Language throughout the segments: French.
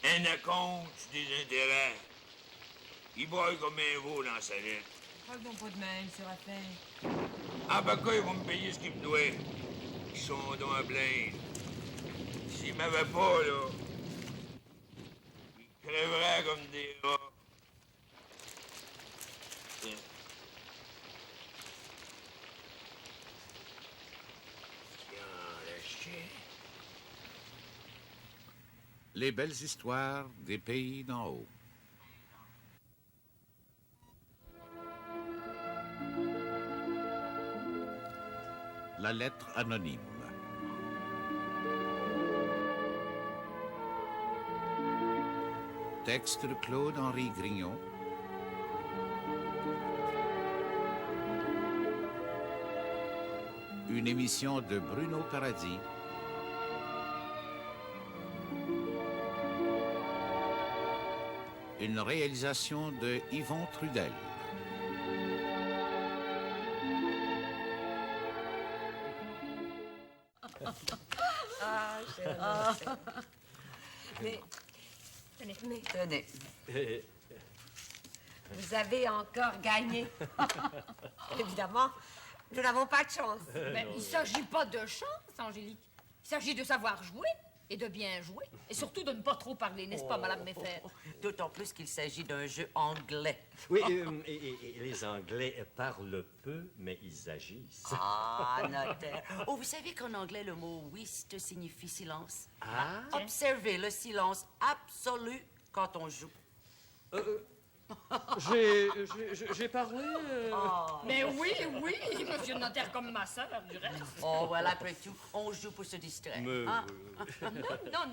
Un acompte des intérêts. Il broille comme un veau dans sa lettre. Parle donc pas de même, Séraphin. Ah, ben quoi, ils vont me payer ce qu'ils me doivent. Ils sont donc à plaindre. S'ils m'avaient pas, là, ils crèveraient comme des rats. Tiens. Tiens, le chien. Les belles histoires des pays d'en haut. La lettre anonyme. Texte de Claude-Henri Grignon. Une émission de Bruno Paradis. Une réalisation de Yvon Trudel. Ah, mais, tenez. Vous avez encore gagné. Évidemment, nous n'avons pas de chance. Mais il ne s'agit pas de chance, Angélique. Il s'agit de savoir jouer et de bien jouer. Et surtout de ne pas trop parler, n'est-ce pas, Madame Méfère? D'autant plus qu'il s'agit d'un jeu anglais. Oui, et les Anglais parlent peu, mais ils agissent. Ah, notaire. Oh, vous savez qu'en anglais, le mot whist signifie silence. Ah? Observez le silence absolu quand on joue. J'ai parlé... Mais oui, monsieur le notaire, comme ma sœur, du reste. Oh, voilà, après tout, on joue pour se distraire. Hein?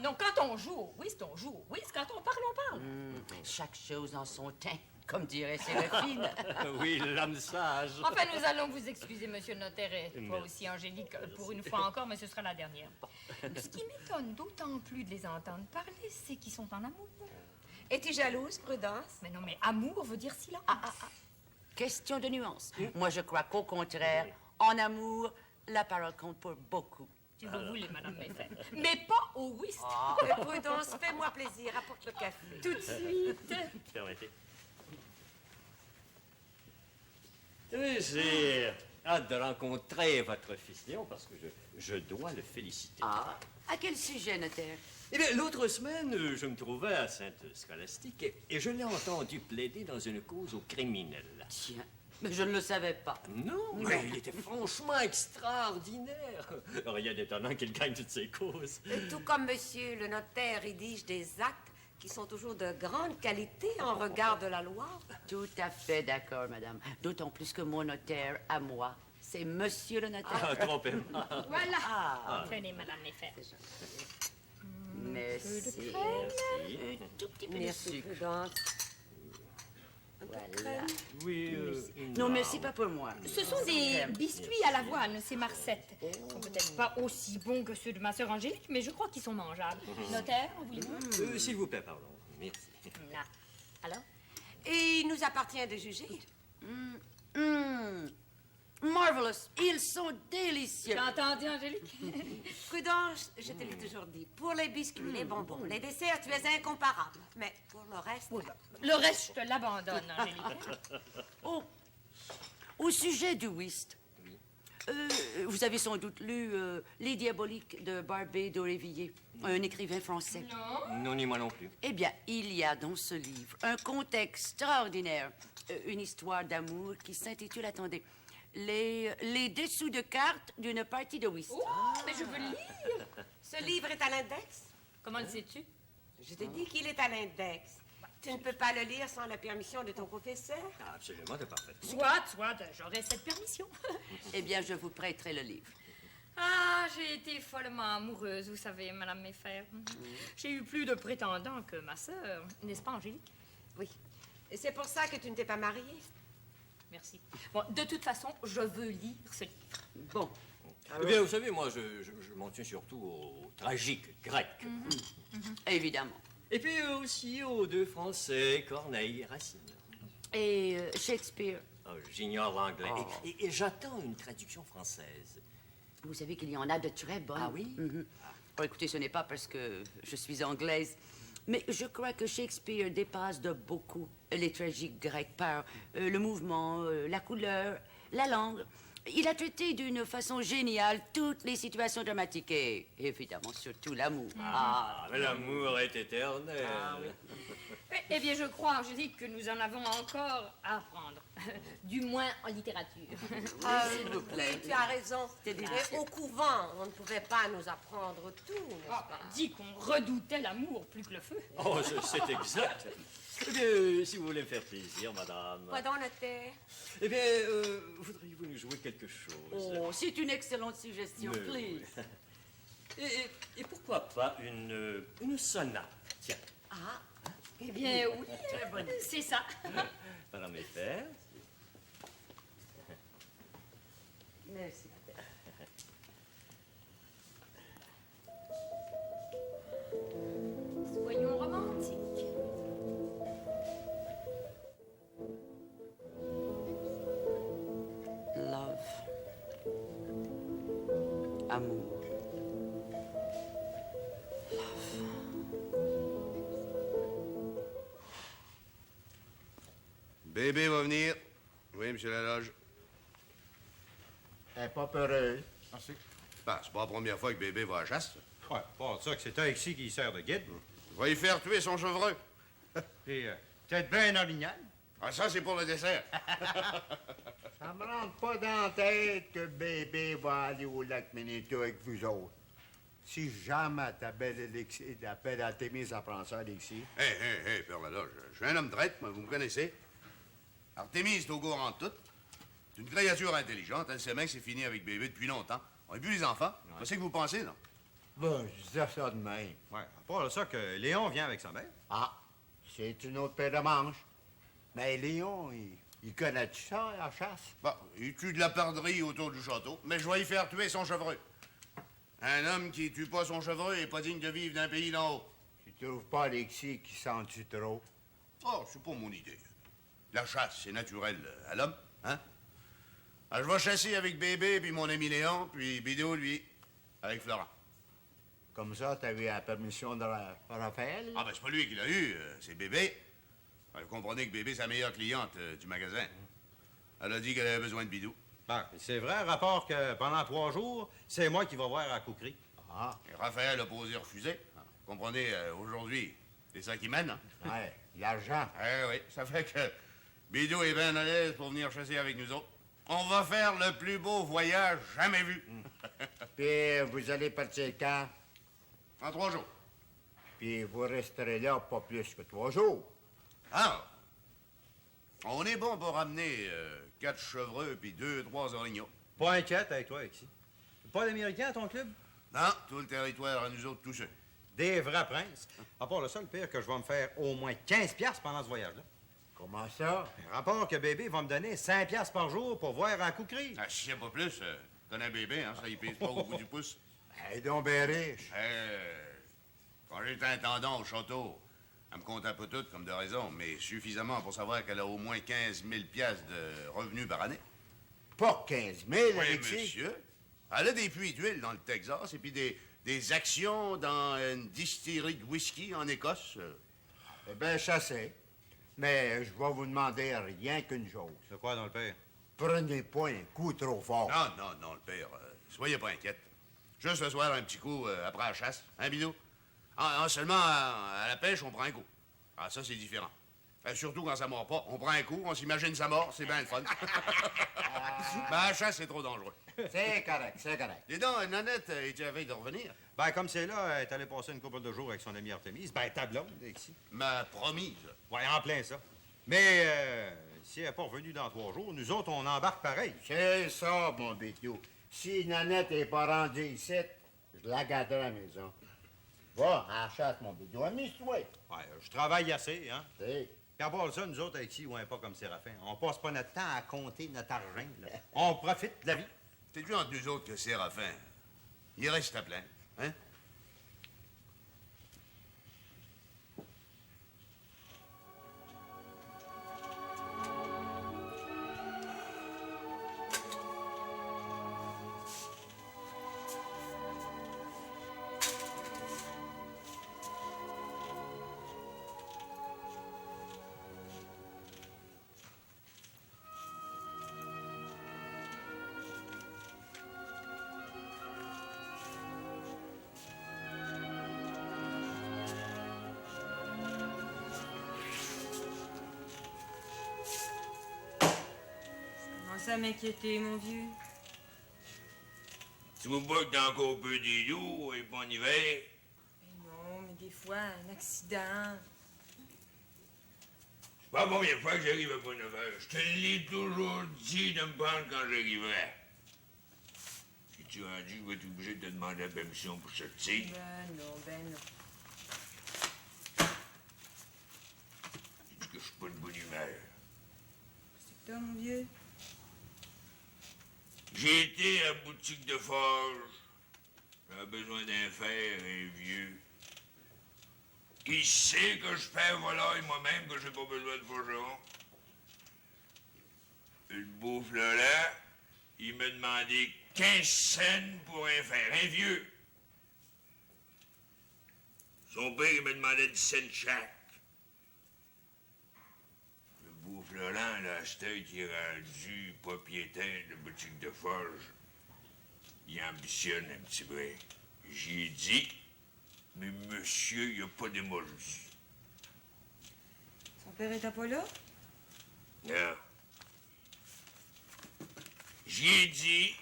Non, quand on joue au whist, on joue au whist. Quand on parle, on parle. Chaque chose en son temps, comme dirait Séraphine. Oui, l'âme sage. Enfin, nous allons vous excuser, monsieur le notaire, et toi aussi, Angélique, pour une fois encore, mais ce sera la dernière. Ce qui m'étonne d'autant plus de les entendre parler, c'est qu'ils sont en amour. Es-tu jalouse, Prudence? Mais non, mais amour veut dire silence. Question de nuance. Moi, je crois qu'au contraire, en amour, la parole compte pour beaucoup. Si vous voulez, Madame Méfère. Mais pas au whist. Prudence, fais-moi plaisir, apporte le café. Tout de suite. Permettez. Oui, j'ai hâte de rencontrer votre fils Léon parce que je dois le féliciter. Ah, à quel sujet, notaire? Eh bien, l'autre semaine, je me trouvais à Sainte-Scolastique et je l'ai entendu plaider dans une cause au criminel. Tiens, mais je ne le savais pas. Non, mais il était franchement extraordinaire. Rien d'étonnant qu'il gagne toutes ses causes. Tout comme monsieur le notaire rédige des actes qui sont toujours de grande qualité en regard de la loi. Tout à fait d'accord, madame. D'autant plus que mon notaire, à moi, c'est monsieur le notaire. Ah, trompez-moi. Voilà. Tenez, Madame Méfère. Merci. Merci. Un tout petit peu de Merci, sucre. Prudence. Voilà. Oui, Non, merci pas pour moi. Ce sont des biscuits à l'avoine, c'est Marcette. Ils sont peut-être pas aussi bons que ceux de ma sœur Angélique, mais je crois qu'ils sont mangeables. Notaire, voulez-vous? S'il vous plaît, pardon. Merci. Là. Alors? Et il nous appartient de juger. Marvelous. Ils sont délicieux. T'as entendu, Angélique? Prudence, je te l'ai toujours dit, pour les biscuits, les bonbons, les desserts, tu es incomparable. Mais pour le reste... Le reste, je te l'abandonne, Angélique. Oh, au sujet du whist, vous avez sans doute lu Les Diaboliques de Barbé d'Aurevilliers, un écrivain français. Non, ni moi non plus. Eh bien, il y a dans ce livre un conte extraordinaire, une histoire d'amour qui s'intitule, attendez, les dessous de cartes d'une partie de whist. Oh, mais je veux le lire. Ce livre est à l'index? Comment le sais-tu? Je t'ai dit qu'il est à l'index. Tu ne peux pas le lire sans la permission de ton professeur? Ah, absolument, de parfait. Soit, j'aurai cette permission. Eh bien, je vous prêterai le livre. Ah, j'ai été follement amoureuse, vous savez, Madame Méfère. J'ai eu plus de prétendants que ma sœur, n'est-ce pas, Angélique? Oui. Et c'est pour ça que tu ne t'es pas mariée? Merci. Bon, de toute façon, je veux lire ce livre. Bon. Eh bien, vous savez, moi, je m'en tiens surtout au tragique grec. Évidemment. Et puis aussi aux deux Français, Corneille et Racine. Et Shakespeare. Oh, j'ignore l'anglais. Et j'attends une traduction française. Vous savez qu'il y en a de très bonnes. Ah oui? Oh, écoutez, ce n'est pas parce que je suis anglaise Mais je crois que Shakespeare dépasse de beaucoup les tragédies grecques par le mouvement, la couleur, la langue. Il a traité d'une façon géniale toutes les situations dramatiques et évidemment surtout l'amour. Ah, mais l'amour est éternel. Eh bien, je crois, Angélique, que nous en avons encore à apprendre. Du moins en littérature. S'il vous plaît. Oui, tu as raison. C'est délicieux. Mais au couvent, on ne pouvait pas nous apprendre tout, n'est-ce pas? Dis qu'on redoutait l'amour plus que le feu. Oh, c'est exact. Eh bien, si vous voulez me faire plaisir, madame. Quoi donc, notaire? Eh bien, voudriez-vous nous jouer quelque chose? Oh, c'est une excellente suggestion, Mais please. oui. Et pourquoi pas une sonate? Tiens, Ah, Eh bien, oui, c'est ça. voilà mes pères. merci. Soyons romantiques. Love. Amour. Bébé va venir. Oui, monsieur Laloge. Elle est pas peureuse. Merci. Ben, c'est pas la première fois que bébé va à la chasse. Ouais, pas ça que c'est un ici qui sert de guide. Va y faire tuer son chevreux. Et peut-être bien orignal. Ah, ça, c'est pour le dessert. Ça me rentre pas dans la tête que bébé va aller au lac Manitou avec vous autres. Si jamais ta belle Alexis, ta belle Artémise apprend ça, Alexis. Hé, Père Laloge, je suis un homme drette, moi, vous me connaissez. Artémise est au courant de tout. C'est une créature intelligente. Elle sait bien que c'est fini avec bébé depuis longtemps. On n'a plus les enfants. Qu'est-ce que vous pensez, non? Ben, je disais ça de même. Ouais, à part ça que Léon vient avec sa mère. Ah, c'est une autre paire de manches. Mais Léon, il connaît-tu ça, la chasse? Bon, il tue de la perdrix autour du château, mais je vais y faire tuer son chevreux. Un homme qui tue pas son chevreux est pas digne de vivre d'un pays d'en haut. Tu trouves pas, Alexis, qui s'en tue trop? Oh, c'est pas mon idée. La chasse, c'est naturel à l'homme, hein? Alors, je vais chasser avec bébé, puis mon ami Léon, puis Bidou, lui, avec Florent. Comme ça, t'as eu la permission de Raphaël? Ah, ben, c'est pas lui qui l'a eu, c'est bébé. Vous comprenez que bébé, c'est la meilleure cliente du magasin. Elle a dit qu'elle avait besoin de Bidou. Ben, c'est vrai, rapport que pendant 3 jours, c'est moi qui vais voir à la couquerie. Ah, Et Raphaël a posé refuser. Vous comprenez, aujourd'hui, c'est ça qui mène, hein? ouais, l'argent. Eh oui, ça fait que Bidou est bien à l'aise pour venir chasser avec nous autres. On va faire le plus beau voyage jamais vu. Puis vous allez partir quand? En 3 jours. Puis vous resterez là pas plus que 3 jours. Ah! On est bon pour ramener 4 chevreux puis 2-3 orignaux. Pas inquiète avec toi, ici. Pas d'Américain à ton club? Non, tout le territoire à nous autres tous ceux. Des vrais princes. À part ça, le pire que je vais me faire au moins 15 piastres pendant ce voyage-là. Comment ça? Rapport que bébé va me donner 5 piastres par jour pour voir à la couquerie. Ah, si c'est pas plus, connais bébé, hein, ça, il pèse pas au bout du pouce. Elle est donc bien riche. Quand j'étais intendant au château, elle me comptait pas toutes comme de raison, mais suffisamment pour savoir qu'elle a au moins 15 000 piastres de revenus par année. Pas 15 000, Oui, Alexis. monsieur. Elle a des puits d'huile dans le Texas et puis des actions dans une distillerie de whisky en Écosse. Eh bien, chassé. Mais je vais vous demander rien qu'une chose. C'est quoi dans le père? Prenez pas un coup trop fort. Non, le père. Soyez pas inquiète. Juste ce soir, un petit coup après la chasse. Hein, Bidou? Seulement, à la pêche, on prend un coup. Ah, ça, c'est différent. Surtout quand ça mord pas. On prend un coup, on s'imagine ça mord, c'est bien le fun. Mais à la chasse, c'est trop dangereux. C'est correct, c'est correct. Dis donc, Nanette, es-tu avec de revenir? Ben, comme c'est là, elle est allée passer une couple de jours avec son ami Artemise. Ben, ta blonde, ici. Ma promise. Ouais, en plein ça. Mais si elle n'est pas revenue dans 3 jours, nous autres, on embarque pareil. C'est ça, mon bétiot. Si Nanette n'est pas rendue ici, je la garderai à la maison. Va, à la chasse, mon bétiot. Amuse-toi. Ouais, je travaille assez, hein. C'est... Puis à part ça, nous autres, ici, on n'est pas comme Séraphin. On passe pas notre temps à compter notre argent, là. On profite de la vie. C'est plus entre nous autres que Séraphin. Il reste à plein, hein? Commence à m'inquiéter, mon vieux. Tu vois pas que t'as encore peu des loups et pas en hiver? Mais non, mais des fois, un accident. C'est pas la première fois que j'arrive à bonne heure. Je te l'ai toujours dit de me prendre quand j'arriverai. Si tu as dit, je vais être obligé de te demander la permission pour sortir. Ben non, ben non. Tu dis que je suis pas de bonne humeur. C'est que toi, mon vieux? J'ai été à la boutique de forge. J'avais besoin d'un fer, un vieux. Il sait que je perds volaille moi-même, que j'ai pas besoin de forgeron. Le beau Florent, il m'a demandé 15 cents pour un fer, un vieux. Son père, il me demandait 10 cents chaque. Le beau Florent, là, à cette heure qui est rendu propriétaire de boutique de forge, il ambitionne un petit peu. J'y ai dit, mais monsieur, il n'a pas démordu. Son père était pas là? Non. J'y ai dit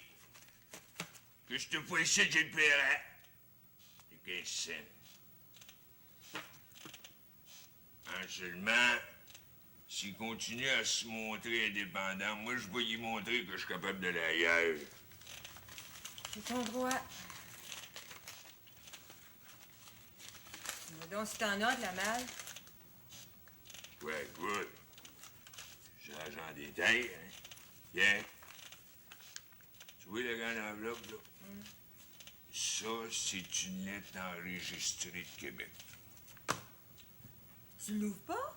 que je te fois ici, j'ai le paierais. Les 15 cents. En seulement, s'il continue à se montrer indépendant, moi, je vais lui montrer que je suis capable d'aller ailleurs. C'est ton droit. Dis-moi donc si t'en as de la malle. Ouais, écoute. C'est l'agent des terres, hein? Tiens. Tu vois la grande enveloppe, là? Ça, c'est une lettre enregistrée de Québec. Tu l'ouvres pas?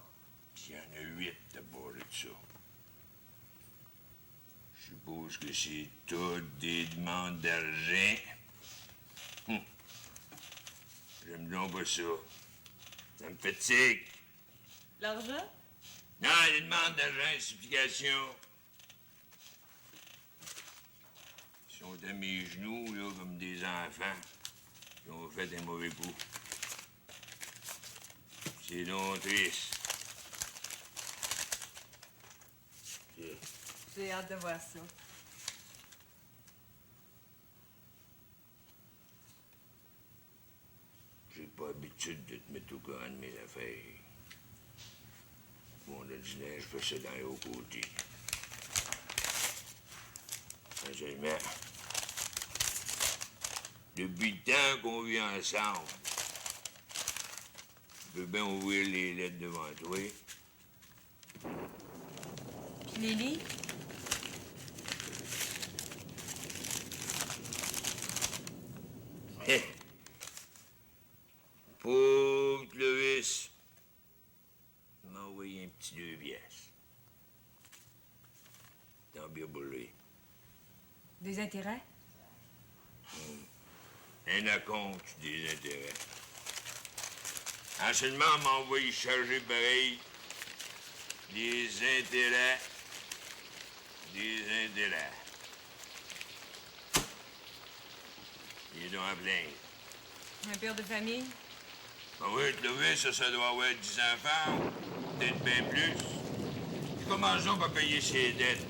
Il y en a 8 d'abord de ça. Je suppose que c'est toutes des demandes d'argent. J'aime donc pas ça. Ça me fatigue. L'argent? Non, les demandes d'argent, supplications. Ils sont à mes genoux, là, comme des enfants qui ont fait un mauvais coup. C'est donc triste. J'ai hâte de voir ça. J'ai pas l'habitude de te mettre au courant de mes affaires. Mon ordinaire, je fais ça dans les hauts côtés. Seulement, depuis le temps qu'on vit ensemble, je peux bien ouvrir les lettres devant toi. Tu les lis? Pour Clovis m'a envoyé un petit 2 pièces. Tant bien pour lui. Des intérêts? Un acompte des intérêts. Enseignement m'a envoyé charger pareil des intérêts. Des intérêts. Il est donc à plaindre. Un père de famille? Ah oui, Clovis, ça doit avoir 10 enfants, peut-être bien plus. Il commence donc à payer ses dettes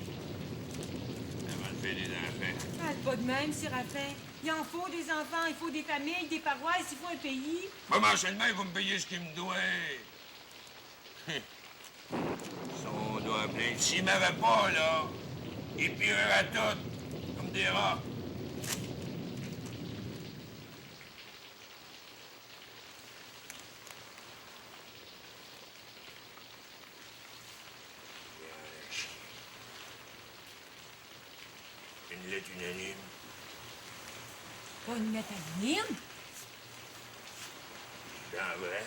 avant de faire des enfants. Parle pas de même, Séraphin. Il en faut des enfants, il faut des familles, des paroisses, il faut un pays. Moi, seulement, il va me payer ce qu'il me doit. Son doigt plein. S'il m'avait pas, là, il pirerait tout, comme des rats. Une lettre unanime. Pas une lettre anonyme? C'est vrai.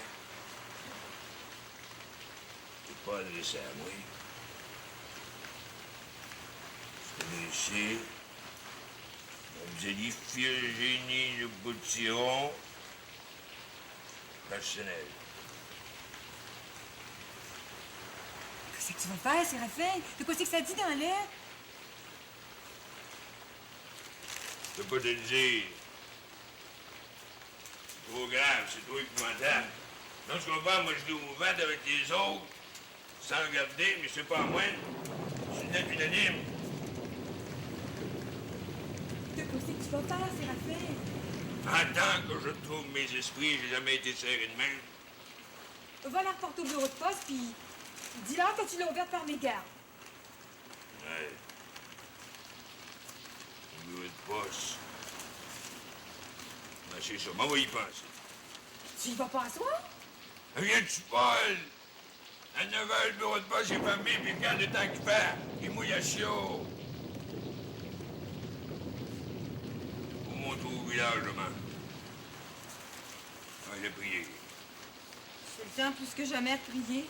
C'est pas adressé à moi. C'est adressé à Xélie Virginie Le Boutiron, personnel. Qu'est-ce que tu vas faire, Séraphin? De quoi c'est que ça dit dans l'air? Je peux pas te le dire. C'est trop grave, c'est trop épouvantable. Non, tu comprends, moi je l'ai ouvert avec les autres, sans regarder, mais c'est pas à moi. C'est une lettre unanime. pas faire, Séraphin. Attends que je trouve mes esprits, j'ai jamais été serré de main. Va la reporter au bureau de poste, puis dis-leur que tu l'as ouverte par mégarde. Ouais. Le bureau de poste. Ben, c'est ça, m'en va y penser. Tu y vas pas à soir? Viens-tu, Paul? À 9h, le bureau de poste est fermé, puis quand le temps qu'il fait, il mouille à chaud. Vous montrer au village demain. Il a prié. C'est le temps plus que jamais de prier.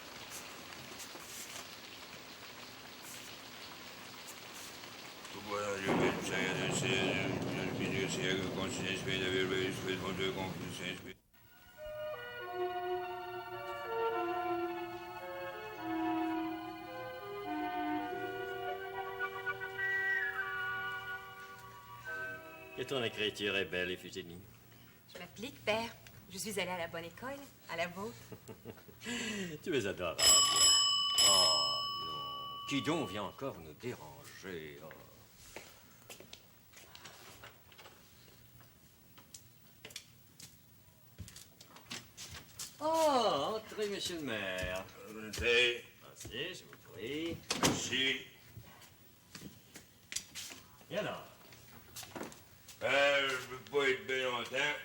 Et ton écriture est belle, Iphigénie. Je m'applique, père. Je suis allée à la bonne école, à la vôtre. Tu es adorable. Oh non. Qui donc vient encore nous déranger? Oh. Oh, entrez, monsieur le maire. Entrez. Merci, je vous prie. Merci. Et alors? Je peux pas être bien longtemps.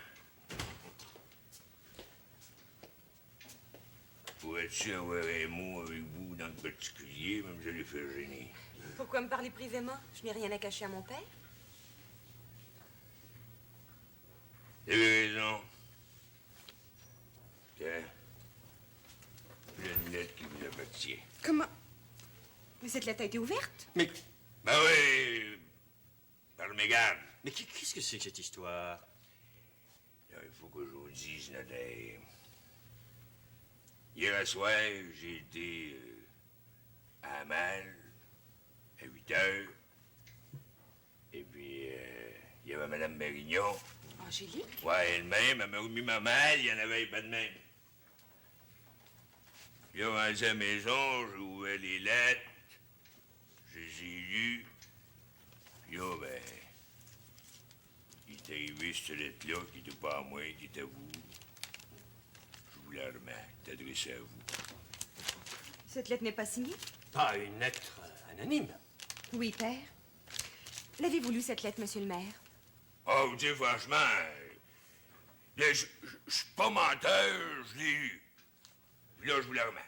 Pourrais-tu avoir un mot avec vous dans le particulier, mademoiselle Iphigénie? Pourquoi me parler privément? Je n'ai rien à cacher à mon père. Vous avez raison. Tiens. J'ai une lettre qui vous appartient. Comment? Mais cette lettre a été ouverte? Mais... Ben oui, par le mégarde. Mais qu'est-ce que c'est que cette histoire? Là, il faut que je vous dise, notaire. Hier soir, j'ai été à la malle, à 8 heures. Et puis, il y avait Mme Mérignon. Angélique? Ouais, elle-même, elle m'a remis ma malle, il n'y en avait pas de même. Puis, rendu à la maison, j'ai ouvert les lettres, je les ai lues. Puis là, ben, il est arrivé cette lettre-là, qui n'était pas à moi, qui était à vous. Je voulais la remettre, t'adresser à vous. Cette lettre n'est pas signée? Pas une lettre anonyme? Oui, père. L'avez-vous lu, cette lettre, monsieur le maire? Oh, vous dites franchement, je suis pas menteur, je l'ai lu. Puis là, je vous la remets.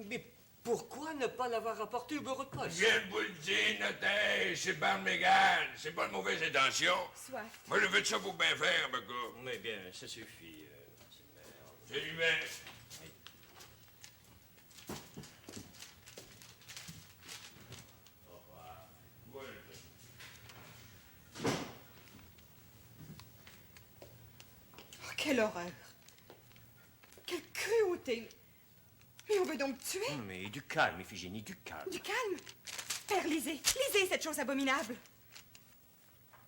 Mais pourquoi ne pas l'avoir rapporté au bureau de poste? Je viens de vous le dire, notaire, c'est par Mégane, c'est pas de mauvaise intention. Soit. Moi, je fais ça pour bien faire, ma gars. Mais bien, ça suffit, monsieur le maire. C'est humain. Au revoir. Voilà. Oh, quelle horreur! Quelle cruauté! Mais on veut donc me tuer? Mais du calme, Iphigénie, du calme. Du calme! Père, lisez! Lisez cette chose abominable!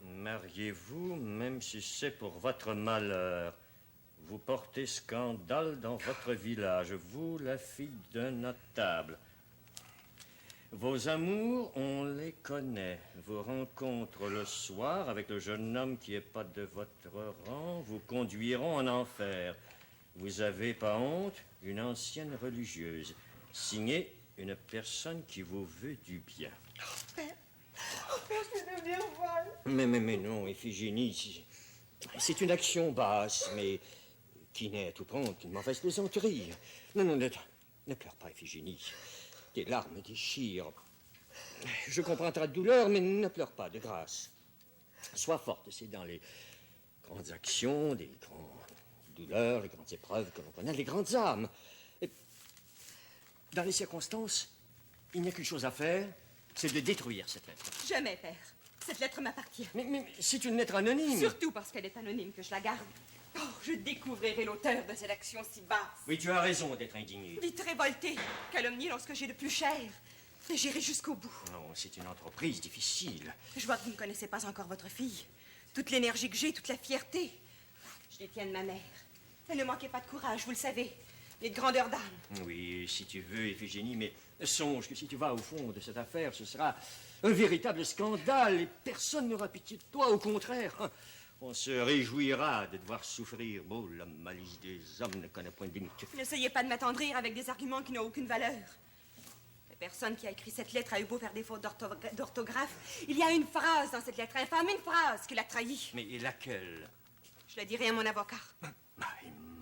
Mariez-vous, même si c'est pour votre malheur. Vous portez scandale dans votre village, vous, la fille d'un notable. Vos amours, on les connaît. Vos rencontres le soir avec le jeune homme qui n'est pas de votre rang vous conduiront en enfer. Vous avez pas honte? Une ancienne religieuse. Signée, une personne qui vous veut du bien. Père, je vais devenir folle. Mais non, Iphigénie, c'est une action basse, mais qui n'est à tout prendre qu'une mauvaise plaisanterie. Non, ne pleure pas, Iphigénie. Tes larmes déchirent. Je comprends ta douleur, mais ne pleure pas, de grâce. Sois forte, c'est dans les grandes actions, les grandes douleurs, les grandes épreuves que l'on connaît, les grandes âmes. Et dans les circonstances, il n'y a qu'une chose à faire, c'est de détruire cette lettre. Jamais, père. Cette lettre m'appartient. Mais c'est une lettre anonyme. Surtout parce qu'elle est anonyme que je la garde. Oh, je découvrirai l'auteur de cette action si basse. Oui, tu as raison d'être indigné. Vite révolté, calomnié lorsque j'ai le plus cher. Mais j'irai jusqu'au bout. Non, c'est une entreprise difficile. Je vois que vous ne connaissez pas encore votre fille. Toute l'énergie que j'ai, toute la fierté. Je les tiens de ma mère. Elle ne manquait pas de courage, vous le savez. Et de grandeur d'âme. Oui, si tu veux, Iphigénie, mais songe que si tu vas au fond de cette affaire, ce sera Un véritable scandale, et personne n'aura pitié de toi, au contraire. On se réjouira de te voir souffrir. Oh, la malice des hommes ne connaît point de limite. N'essayez pas de m'attendrir avec des arguments qui n'ont aucune valeur. La personne qui a écrit cette lettre a eu beau faire des fautes d'orthographe. Il y a une phrase dans cette lettre infâme, une phrase qui l'a trahi. Mais laquelle? Je la dirai à mon avocat.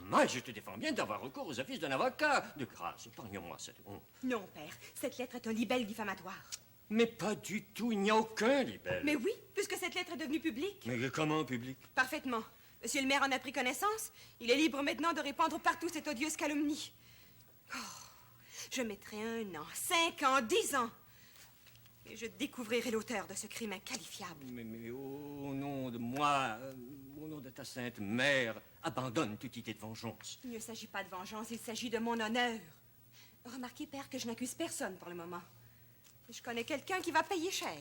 Moi, je te défends bien d'avoir recours aux offices d'un avocat. De grâce, épargne-moi cette honte. Non, père, cette lettre est un libelle diffamatoire. Mais pas du tout, il n'y a aucun libelle. Mais oui, puisque cette lettre est devenue publique. Mais comment public? Parfaitement. Monsieur le maire en a pris connaissance. Il est libre maintenant de répandre partout cette odieuse calomnie. Oh, je mettrai 1 an, 5 ans, 10 ans. Et je découvrirai l'auteur de ce crime inqualifiable. Mais au nom de moi, au nom de ta sainte mère, abandonne toute idée de vengeance. Il ne s'agit pas de vengeance, il s'agit de mon honneur. Remarquez, père, que je n'accuse personne pour le moment. Je connais quelqu'un qui va payer cher.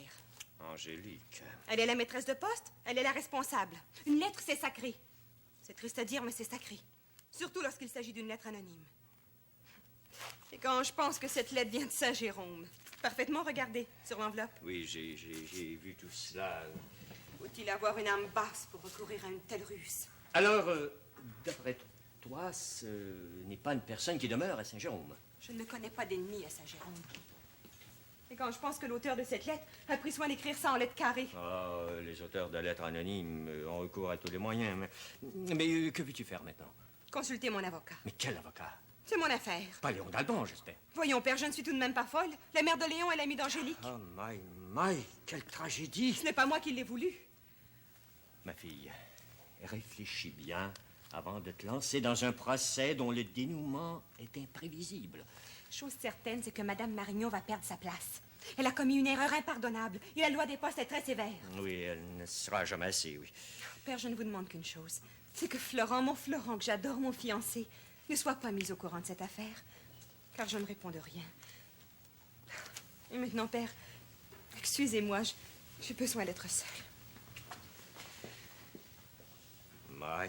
Angélique. Elle est la maîtresse de poste, elle est la responsable. Une lettre, c'est sacré. C'est triste à dire, mais c'est sacré. Surtout lorsqu'il s'agit d'une lettre anonyme. Et quand je pense que cette lettre vient de Saint-Jérôme. Parfaitement, regardez, sur l'enveloppe. Oui, j'ai vu tout cela. Faut-il avoir une âme basse pour recourir à une telle ruse? Alors, d'après toi, ce n'est pas une personne qui demeure à Saint-Jérôme? Je ne connais pas d'ennemi à Saint-Jérôme. Et quand je pense que l'auteur de cette lettre a pris soin d'écrire ça en lettres carrées. Ah, les auteurs de lettres anonymes ont recours à tous les moyens. Mais que veux-tu faire maintenant? Consultez mon avocat. Mais quel avocat? C'est mon affaire. Pas Léon d'Alban, j'espère. Voyons, père, je ne suis tout de même pas folle. La mère de Léon est l'amie d'Angélique. Oh, my, quelle tragédie. Ce n'est pas moi qui l'ai voulu. Ma fille, réfléchis bien avant de te lancer dans un procès dont le dénouement est imprévisible. Chose certaine, c'est que Madame Marignon va perdre sa place. Elle a commis une erreur impardonnable et la loi des postes est très sévère. Oui, elle ne sera jamais assez, oui. Père, je ne vous demande qu'une chose. C'est que Florent, mon Florent, que j'adore, mon fiancé, ne soit pas mis au courant de cette affaire. Car je ne réponds de rien. Et maintenant, père, excusez-moi, j'ai besoin d'être seule. My.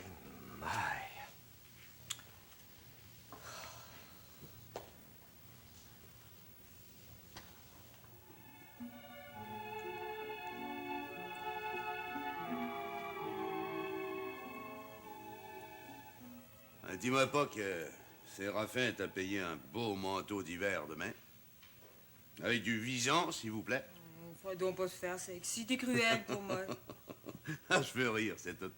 Dis-moi pas que Séraphin t'a payé un beau manteau d'hiver demain. Avec du vison, s'il vous plaît. Faut donc pas se faire sexy, t'es cruel pour moi. Ah, je veux rire, c'est tout.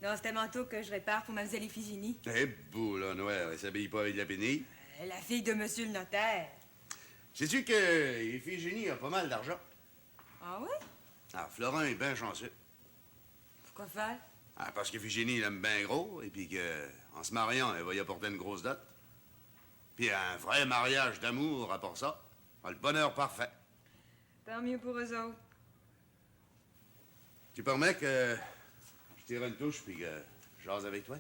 Non, c'est un manteau que je répare pour Mademoiselle Iphigénie. Eh, boule noire, elle s'habille pas avec de la pénille. La fille de monsieur le notaire. Sais-tu que Iphigénie a pas mal d'argent? Ah oui? Ah, Florent est bien chanceux. Pourquoi faire? Ah, parce qu'Iphigénie l'aime bien gros, et puis que, en se mariant, elle va y apporter une grosse dot. Puis un vrai mariage d'amour à part ça. Ah, le bonheur parfait. Tant mieux pour eux autres. Tu permets que je tire une touche puis que je jase avec toi?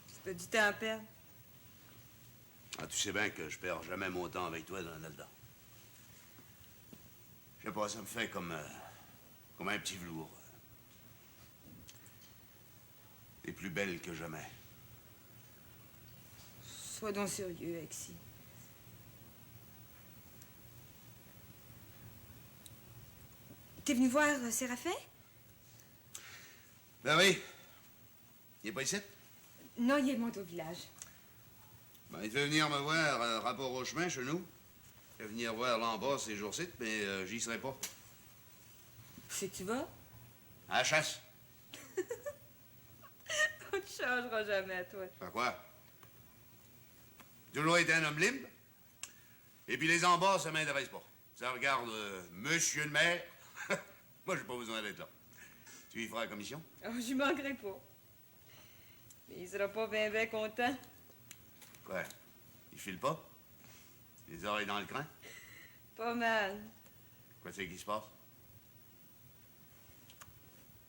C'est pas du temps à perdre. Ah, tu sais bien que je perds jamais mon temps avec toi, Donalda. Je sais pas, ça me fait comme un petit velours. T'es plus belle que jamais. Sois donc sérieux, Exy. T'es venu voir Séraphin? Ben oui. Il est pas ici? Non, il est monté au village. Ben, il devait venir me voir rapport au chemin chez nous. Il devait venir voir l'en bas ces jours-ci, mais j'y serai pas. C'est que tu vas? À la chasse. On ne changera jamais, toi. Faire quoi? Toujours été un homme libre. Et puis les embars, ça m'intéresse pas. Ça regarde monsieur le maire. Moi, j'ai pas besoin d'être là. Tu y feras la commission? Oh, j'y manquerai pas. Mais il sera pas bien content. Quoi? Il file pas? Les oreilles dans le crin? Pas mal. Quoi c'est qui se passe?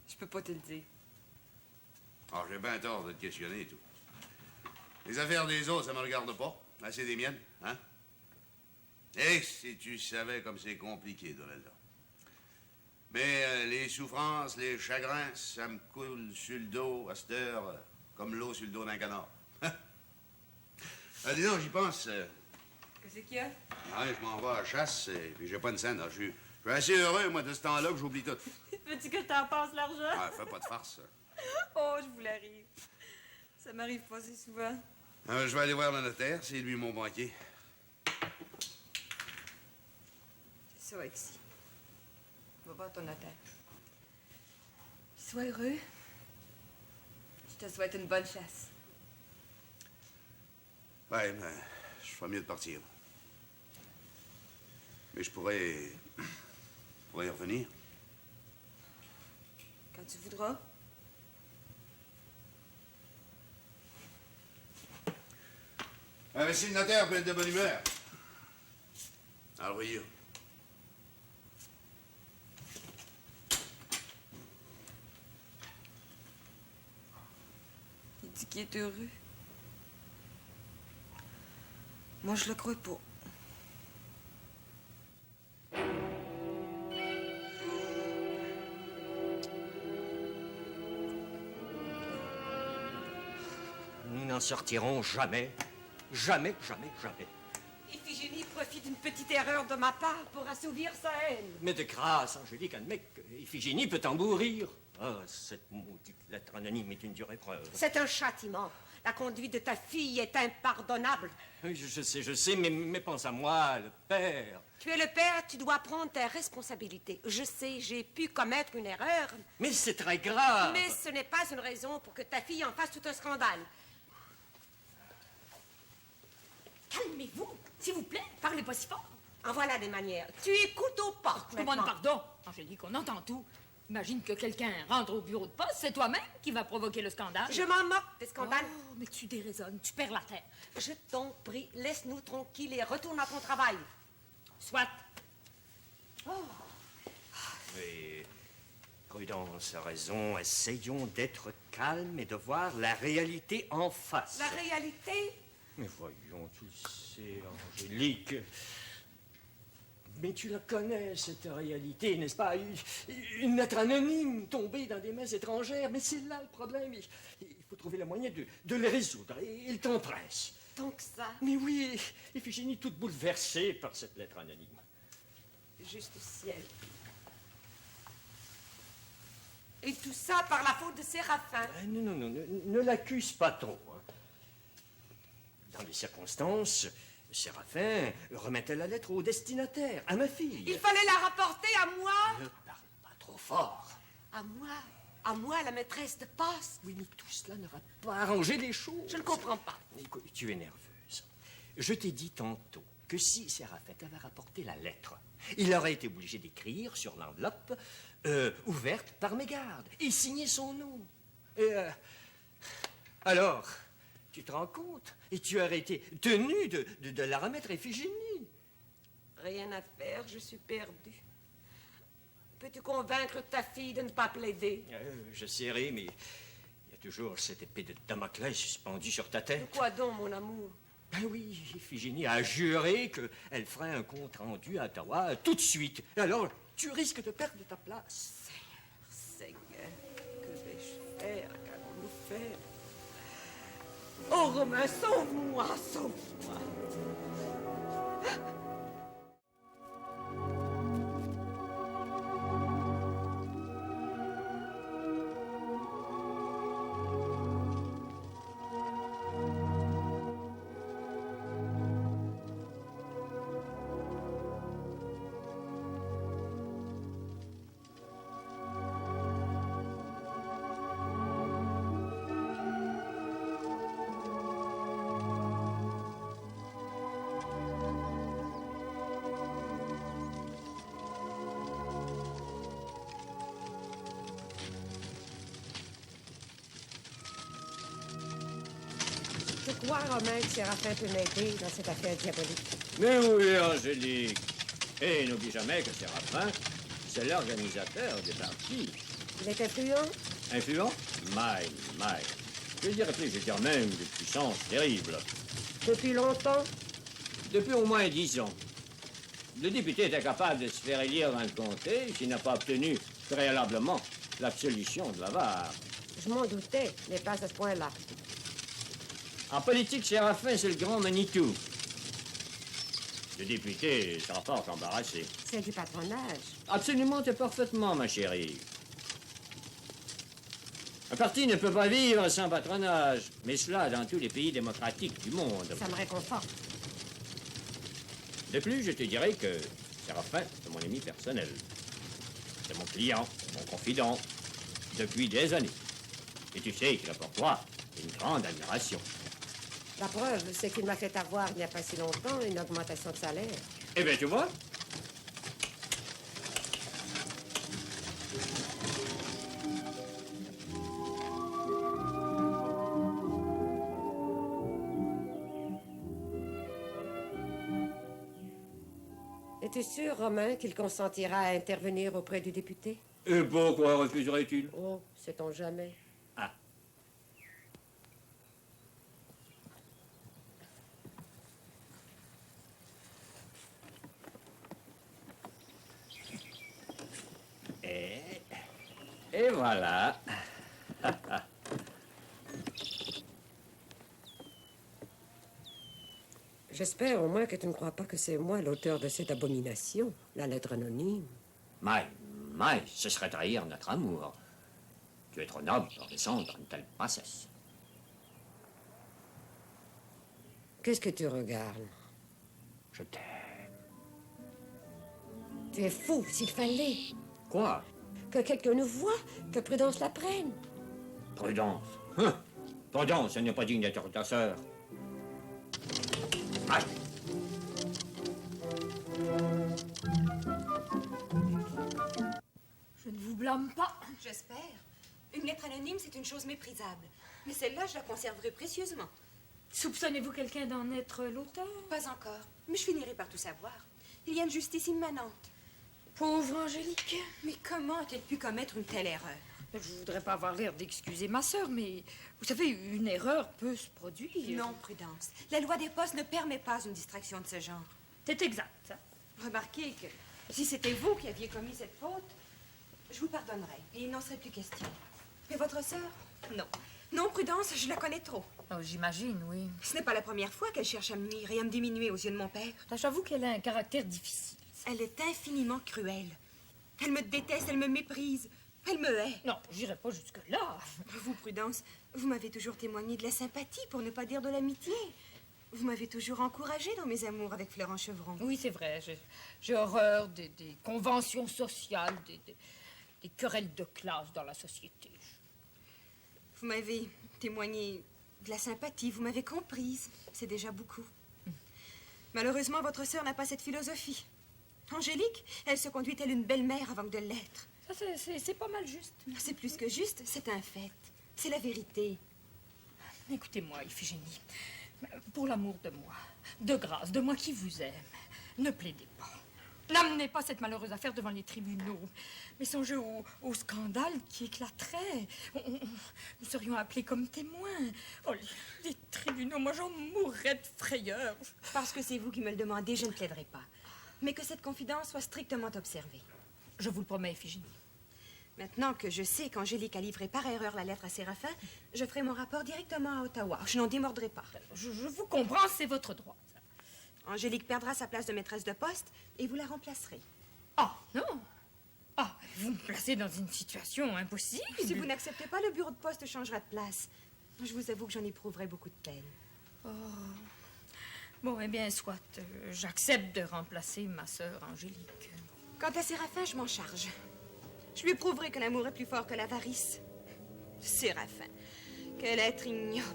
Je peux pas te le dire. Alors, j'ai bien tort de te questionner et tout. Les affaires des autres, ça me regarde pas. Assez des miennes, hein? Et si tu savais comme c'est compliqué, Donalda. Mais les souffrances, les chagrins, ça me coule sur le dos à cette heure, comme l'eau sur le dos d'un canard. Dis donc, j'y pense. Qu'est-ce qu'il y a? Ouais, je m'en vais à la chasse, et puis j'ai pas une scène. Je suis assez heureux, moi, de ce temps-là, que j'oublie tout. Veux-tu que je t'en passe l'argent? Ouais, fais pas de farce. Oh, je voulais rire. Ça m'arrive pas si souvent. Je vais aller voir le notaire, c'est lui mon banquier. C'est ça, ici. Va voir ton notaire. Sois heureux. Je te souhaite une bonne chasse. Ouais, mais je ferais mieux de partir. Mais je pourrais y revenir. Quand tu voudras. Ah, mais si le notaire peut être de bonne humeur. Alors, voyons. Il dit qu'il est heureux. Moi, je le crois pas. Nous n'en sortirons jamais. Jamais, jamais, jamais. Iphigénie profite d'une petite erreur de ma part pour assouvir sa haine. Mais de grâce, Angélique, admets que Iphigénie peut en mourir. Ah, cette maudite lettre anonyme est une dure épreuve. C'est un châtiment. La conduite de ta fille est impardonnable. Oui, je sais, mais pense à moi, le père. Tu es le père, tu dois prendre tes responsabilités. Je sais, j'ai pu commettre une erreur. Mais c'est très grave. Mais ce n'est pas une raison pour que ta fille en fasse tout un scandale. Calmez-vous, s'il vous plaît, parlez pas si fort. En voilà des manières. Tu écoutes aux portes. Je demande pardon. Angélique, on entend tout. Imagine que quelqu'un rentre au bureau de poste, c'est toi-même qui va provoquer le scandale. Je m'en moque des scandales. Oh, mais tu déraisonnes, tu perds la tête. Je t'en prie, laisse-nous tranquilles et retourne à ton travail. Soit. Mais Prudence a raison. Essayons d'être calmes et de voir la réalité en face. La réalité? Mais voyons, tu le sais, Angélique. Mais tu la connais, cette réalité, n'est-ce pas? Une lettre anonyme tombée dans des mains étrangères. Mais c'est là le problème. Il faut trouver le moyen de le résoudre. Et il t'en presse. Tant que ça? Mais oui, Iphigénie toute bouleversée par cette lettre anonyme. Juste au ciel. Et tout ça par la faute de Séraphin. Non, ne l'accuse pas trop. Hein. Dans les circonstances, Séraphin remettait la lettre au destinataire, à ma fille. Il fallait la rapporter à moi. Ne parle pas trop fort. À moi, la maîtresse de poste. Oui, mais tout cela n'aura pas arrangé les choses. Je ne comprends pas. Écoute, tu es nerveuse. Je t'ai dit tantôt que si Séraphin t'avait rapporté la lettre, il aurait été obligé d'écrire sur l'enveloppe ouverte par mégarde et signer son nom. Alors, tu te rends compte? Et tu aurais été tenu de la remettre à Iphigénie. Rien à faire, je suis perdue. Peux-tu convaincre ta fille de ne pas plaider? J'essaierai, mais il y a toujours cette épée de Damoclès suspendue sur ta tête. De quoi donc, mon amour? Ben oui, Iphigénie a juré qu'elle ferait un compte rendu à Ottawa tout de suite. Alors, tu risques de perdre ta place. Seigneur, que vais-je faire? Qu'allons-nous faire? Oh, Romain, sauve-moi, sauve-moi. Je crois, Romain, que Séraphin peut m'aider dans cette affaire diabolique. Mais oui, Angélique. Et n'oublie jamais que Séraphin, c'est l'organisateur des parties. Il est influent? Influent? Maille. Je dirais plus, même de puissance terrible. Depuis longtemps? Depuis au moins 10 ans. Le député était capable de se faire élire dans le comté s'il n'a pas obtenu préalablement l'absolution de l'avare. Je m'en doutais, mais pas à ce point-là. En politique, Séraphin, c'est le grand Manitou. Le député sera fort embarrassé. C'est du patronage. Absolument et parfaitement, ma chérie. Un parti ne peut pas vivre sans patronage, mais cela dans tous les pays démocratiques du monde. Ça me réconforte. De plus, je te dirais que Séraphin est mon ami personnel. C'est mon client, mon confident, depuis des années. Et tu sais qu'il a pour toi une grande admiration. La preuve, c'est qu'il m'a fait avoir, il n'y a pas si longtemps, une augmentation de salaire. Eh bien, tu vois. Es-tu sûr, Romain, qu'il consentira à intervenir auprès du député? Et pourquoi refuserait-il? Oh, sait-on jamais. Ah. Et voilà. J'espère au moins que tu ne crois pas que c'est moi l'auteur de cette abomination, la lettre anonyme. Mais, ce serait trahir notre amour. Tu es trop noble pour descendre une telle princesse. Qu'est-ce que tu regardes? Je t'aime. Tu es fou, s'il fallait. Quoi? Que quelqu'un nous voie, que Prudence la prenne. Prudence. Prudence, elle n'est pas digne d'être ta sœur. Aïe. Je ne vous blâme pas. J'espère. Une lettre anonyme, c'est une chose méprisable. Mais celle-là, je la conserverai précieusement. Soupçonnez-vous quelqu'un d'en être l'auteur? Pas encore. Mais je finirai par tout savoir. Il y a une justice immanente. Pauvre Angélique. Mais comment a-t-elle pu commettre une telle erreur? Je voudrais pas avoir l'air d'excuser ma sœur, mais vous savez, une erreur peut se produire. Non, Prudence. La loi des postes ne permet pas une distraction de ce genre. C'est exact. Hein? Remarquez que si c'était vous qui aviez commis cette faute, je vous pardonnerais et il n'en serait plus question. Mais votre sœur? Non. Non, Prudence, je la connais trop. Oh, j'imagine, oui. Ce n'est pas la première fois qu'elle cherche à me nuire et à me diminuer aux yeux de mon père. J'avoue qu'elle a un caractère difficile. Elle est infiniment cruelle. Elle me déteste, elle me méprise. Elle me hait. Non, j'irai pas jusque-là. Vous, Prudence, vous m'avez toujours témoigné de la sympathie, pour ne pas dire de l'amitié. Vous m'avez toujours encouragée dans mes amours avec Florent Chevron. Oui, c'est vrai. J'ai horreur des conventions sociales, des querelles de classe dans la société. Vous m'avez témoigné de la sympathie, vous m'avez comprise. C'est déjà beaucoup. Malheureusement, votre sœur n'a pas cette philosophie. Angélique, elle se conduit telle une belle-mère avant que de l'être. Ça, c'est pas mal juste. C'est plus que juste, c'est un fait. C'est la vérité. Écoutez-moi, Iphigénie. Pour l'amour de moi, de grâce, de moi qui vous aime, ne plaidez pas. N'amenez pas cette malheureuse affaire devant les tribunaux. Mais songez au scandale qui éclaterait. Nous serions appelés comme témoins. Oh, les tribunaux, moi j'en mourrais de frayeur. Parce que c'est vous qui me le demandez, je ne plaiderai pas. Mais que cette confidence soit strictement observée. Je vous le promets, Iphigénie. Maintenant que je sais qu'Angélique a livré par erreur la lettre à Séraphin, je ferai mon rapport directement à Ottawa. Je n'en démordrai pas. Je vous comprends, c'est votre droit. Angélique perdra sa place de maîtresse de poste et vous la remplacerez. Ah, non. Ah, vous me placez dans une situation impossible. Si vous n'acceptez pas, le bureau de poste changera de place. Je vous avoue que j'en éprouverai beaucoup de peine. Oh. Bon, eh bien, soit. J'accepte de remplacer ma sœur Angélique. Quant à Séraphin, je m'en charge. Je lui prouverai que l'amour est plus fort que l'avarice. Séraphin, quel être ignoble.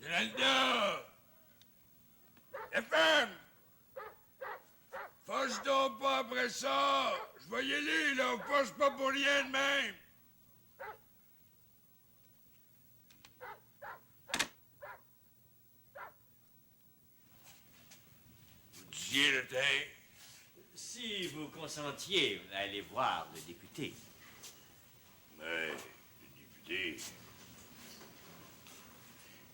Yolanda! La femme! Fâche donc pas après ça! Je vais y aller, là. Fâche pas pour rien de même! Vous disiez, le teint? Si vous consentiez à aller voir le député. Mais, le député...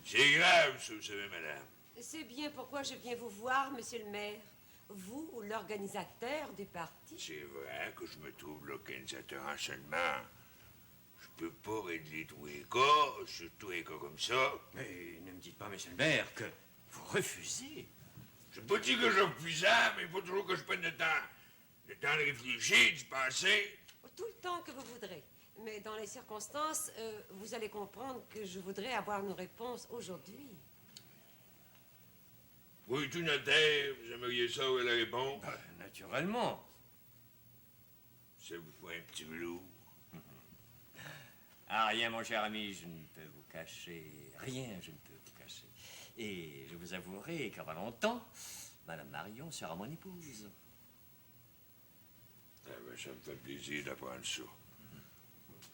C'est grave, ça, vous savez, madame. C'est bien pourquoi je viens vous voir, monsieur le maire. Vous ou l'organisateur du parti. C'est vrai que je me trouve l'organisateur en seulement. Je peux pas régler tous les cas, surtout les cas comme ça. Mais ne me dites pas, monsieur le maire, que vous refusez. Je pas dit que je refusais, mais il faut toujours que je prenne le temps. Le temps de réfléchir, d'y penser. Tout le temps que vous voudrez. Mais dans les circonstances, vous allez comprendre que je voudrais avoir une réponse aujourd'hui. Oui, tout notaire, vous aimeriez ça où elle répond? Naturellement. Ça vous fait un petit velours. Ah, rien, mon cher ami, je ne peux vous cacher. Rien, je ne peux vous cacher. Et je vous avouerai qu'avant longtemps, Madame Marion sera mon épouse. Ah ben, ça me fait plaisir d'apprendre ça.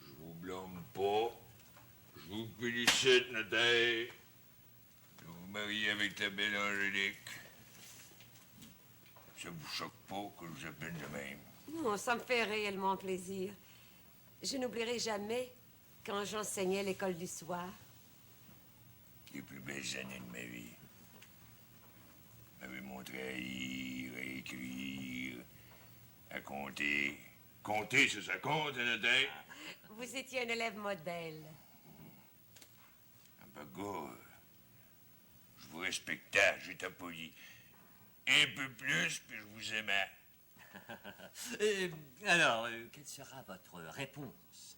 Je vous blâme pas. Je vous félicite, notaire, de vous marier avec la belle Angélique. Ça vous choque pas que je vous appelle de même? Non, ça me fait réellement plaisir. Je n'oublierai jamais quand j'enseignais à l'école du soir. Les plus belles années de ma vie. Vous m'avez montré à lire, à écrire, à compter. Compter, ça compte, hein, notaire? Vous étiez un élève modèle. Ah ben, gars, je vous respectais, j'étais poli. Un peu plus, puis je vous aimais. Alors, quelle sera votre réponse?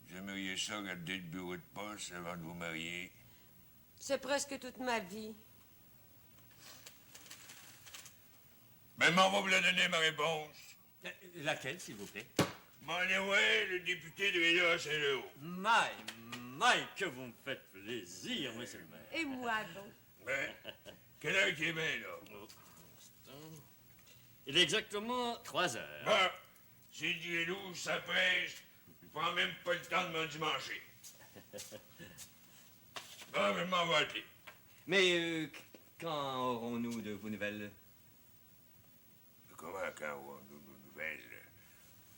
Vous aimeriez ça garder le bureau de poste avant de vous marier? C'est presque toute ma vie. Ben, m'en va vous la donner, ma réponse. Laquelle, s'il vous plaît? M'en est ouais, le député de Véla à Saint-Léo. Mike, que vous me faites plaisir, monsieur le maire. Et moi, donc. Ben, quelle heure qui est bien, là? Il est exactement 3 heures. Ben, c'est du loup, ça prêche. Je prends même pas le temps de m'endimancher. Ben, je m'en vais atteler. Mais quand aurons-nous de vos nouvelles? Comment, quand aurons-nous nos nouvelles?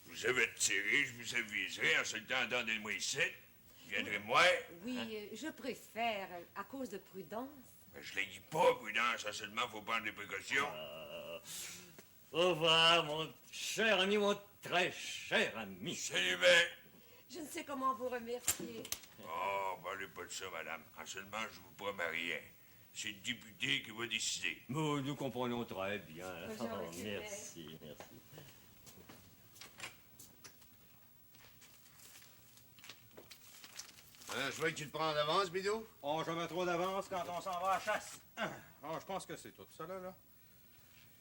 Vous avez tiré, je vous aviserai. En ce temps, attendez-moi ici. Viendrez-moi. Oui, je préfère, à cause de prudence. Ben, je ne dis pas, prudence. Seulement, faut prendre des précautions. Au revoir, mon cher ami, mon très cher ami. Salut, ben. Je ne sais comment vous remercier. Oh, parlez pas de ça, madame. Seulement, je vous promets rien. C'est le député qui va décider. Nous comprenons très bien. Bonjour, monsieur le maire. Merci. Je vois que tu te prends d'avance, Bidou. On jamais trop d'avance quand on s'en va à la chasse. Oh, je pense que c'est tout ça, là.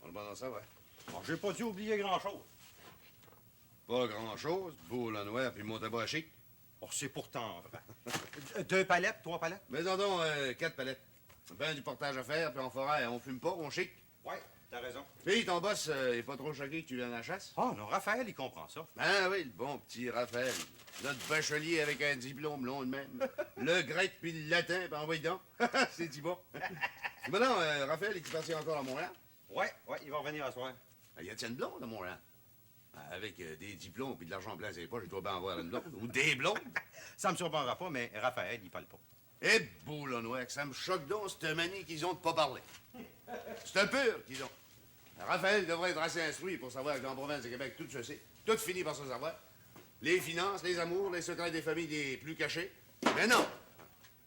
On le dans ça, ouais. Bon, j'ai pas dû oublier grand-chose. Pas grand-chose. Boule en noir puis monte à chic. Oh, c'est pourtant vrai. 2 palettes, 3 palettes? Mais donc, 4 palettes. Ben du portage à faire, puis en forêt, on fume pas, on chic. Ouais, t'as raison. Puis ton boss, il est pas trop choqué que tu viennes à la chasse? Oh non, Raphaël, il comprend ça. Ah oui, le bon petit Raphaël. Notre bachelier avec un diplôme long de même. Le grec puis le latin, ben envoyez donc. C'est du bon. Mais non, Raphaël, est-tu parti encore à Montréal? Ouais, il va revenir à soir. Il y a une blonde à Montréal. Avec des diplômes puis de l'argent plein ses poches, je dois bien avoir une blonde. Ou des blondes. Ça me surprendra pas, mais Raphaël, il parle pas. Eh, boulonnouac, ça me choque donc, cette manie qu'ils ont de pas parler. C'est un pur qu'ils ont. Raphaël devrait être assez instruit pour savoir que dans la province de Québec, tout se sait. Tout finit par se savoir. Les finances, les amours, les secrets des familles les plus cachés. Mais non!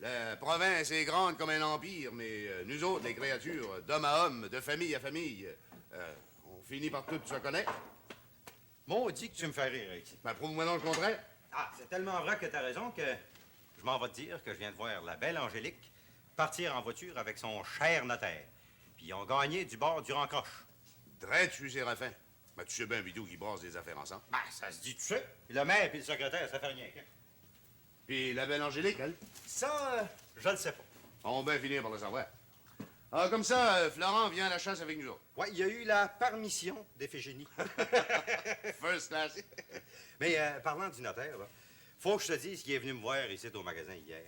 La province est grande comme un empire, mais nous autres, les créatures, d'homme à homme, de famille à famille, on finit par tout se connaître. Maudit que tu me fais rire, ici. Ben, prouve-moi donc le contraire. Ah, c'est tellement vrai que t'as raison que je m'en vais te dire que je viens de voir la belle Angélique partir en voiture avec son cher notaire. Puis ils ont gagné du bord du Rancroche. Drette, je suis Séraphin. Ben, tu sais bien, Bidou, qui brasse des affaires ensemble. Ben, ça se dit, tu sais. Le maire puis le secrétaire, ça fait rien. Puis la belle Angélique, elle? Ça, je le sais pas. On va bien finir par le savoir. Ah, comme ça, Florent vient à la chasse avec nous autres. Ouais, il y a eu la permission d'Éphigénie. First class. Mais parlant du notaire, là, faut que je te dise qu'il est venu me voir ici au magasin hier.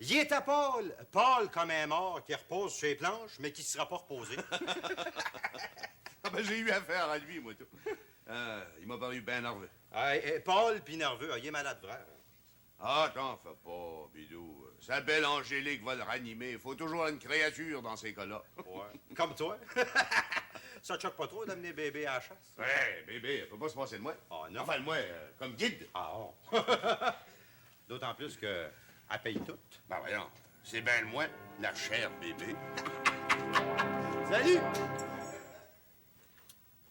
Il était Paul comme un mort qui repose sur les planches, mais qui ne sera pas reposé. Ah ben, j'ai eu affaire à lui, moi, tout. Il m'a paru bien nerveux. Paul, puis nerveux, il est malade, vrai. Ah, t'en fais pas, Bidou. Sa belle Angélique va le ranimer. Il faut toujours une créature dans ces cas-là. Ouais. Comme toi. Ça te choque pas trop d'amener bébé à la chasse? Ouais, bébé, faut pas se passer de moi. Ah, non. Enfin, de moi, comme guide. Ah, oh. D'autant plus que elle paye tout. Ben voyons, c'est bien le moins, la chère bébé. Salut!